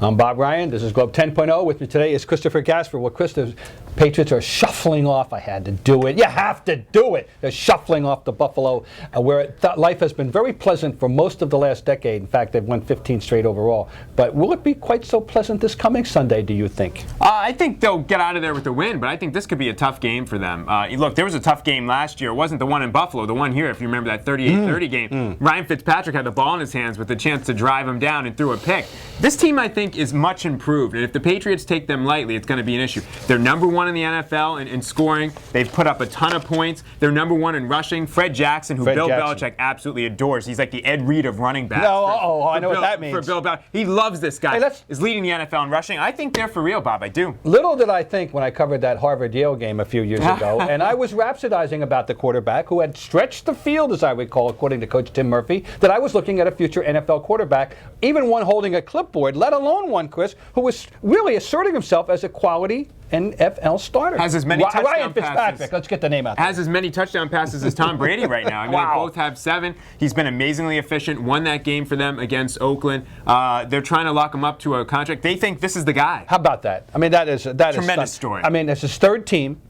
I'm Bob Ryan. This is Globe 10.0. With me today is Christopher Gasper. Well, Chris, the Patriots are shuffling off. I had to do it. You have to do it. They're shuffling off to Buffalo, where life has been very pleasant for most of the last decade. In fact, they've won 15 straight overall. But will it be quite so pleasant this coming Sunday, do you think? I think they'll get out of there with a win, but I think this could be a tough game for them. Look, there was a tough game last year. It wasn't the one in Buffalo. The one here, if you remember that 38-30 game, Ryan Fitzpatrick had the ball in his hands with the chance to drive him down and threw a pick. This team, I think, is much improved, and if the Patriots take them lightly, it's going to be an issue. They're number one in the NFL in scoring. They've put up a ton of points. They're number one in rushing. Fred Jackson, who Bill Belichick absolutely adores. He's like the Ed Reed of running backs. I know what that means. For Bill Belichick. He loves this guy. Is leading the NFL in rushing. I think they're for real, Bob. I do. Little did I think when I covered that Harvard-Yale game a few years ago, and I was rhapsodizing about the quarterback who had stretched the field, as I recall, according to Coach Tim Murphy, that I was looking at a future NFL quarterback, even one holding a clipboard, let alone one, Chris, who was really asserting himself as a quality NFL starter. Has as many touchdown Ryan Fitzpatrick, passes. Let's get the name out there. Has as many touchdown passes as Tom Brady right now. I mean, Wow. They both have 7. He's been amazingly efficient. Won that game for them against Oakland. They're trying to lock him up to a contract. They think this is the guy. How about that? I mean, that is tremendous story. I mean, it's his third team.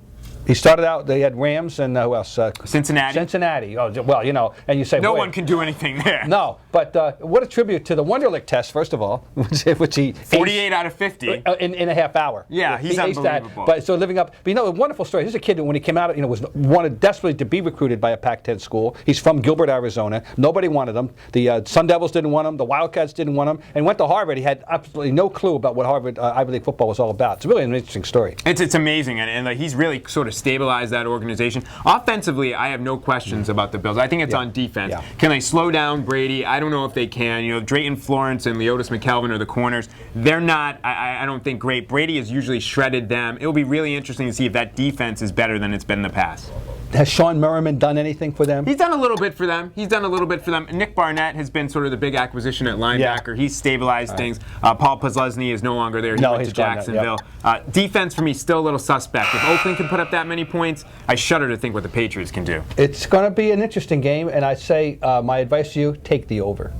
He started out, they had Rams and who else? Cincinnati. Cincinnati. Oh, well, you know, and you say, no one can do anything there. No, but what a tribute to the Wonderlic test, first of all, which he 48 out of 50 in a half hour. Yeah, he's unbelievable. But so living up, but you know, a wonderful story. Here's a kid who, when he came out, wanted desperately to be recruited by a Pac-10 school. He's from Gilbert, Arizona. Nobody wanted him. The Sun Devils didn't want him. The Wildcats didn't want him. And went to Harvard. He had absolutely no clue about what Harvard Ivy League football was all about. It's really an interesting story. It's amazing, and he's really sort of stabilized that organization. Offensively, I have no questions about the Bills. I think it's on defense. Yeah. Can they slow down Brady? I don't know if they can. You know, Drayton Florence and Leotis McKelvin are the corners. They're not, I don't think, great. Brady has usually shredded them. It'll be really interesting to see if that defense is better than it's been in the past. Has Sean Merriman done anything for them? He's done a little bit for them. Nick Barnett has been sort of the big acquisition at linebacker. Yeah. He's stabilized things. Paul Posluszny is no longer there. He went to Jacksonville. Defense, for me, still a little suspect. If Oakland can put up that many points, I shudder to think what the Patriots can do. It's going to be an interesting game, and I say my advice to you, take the over.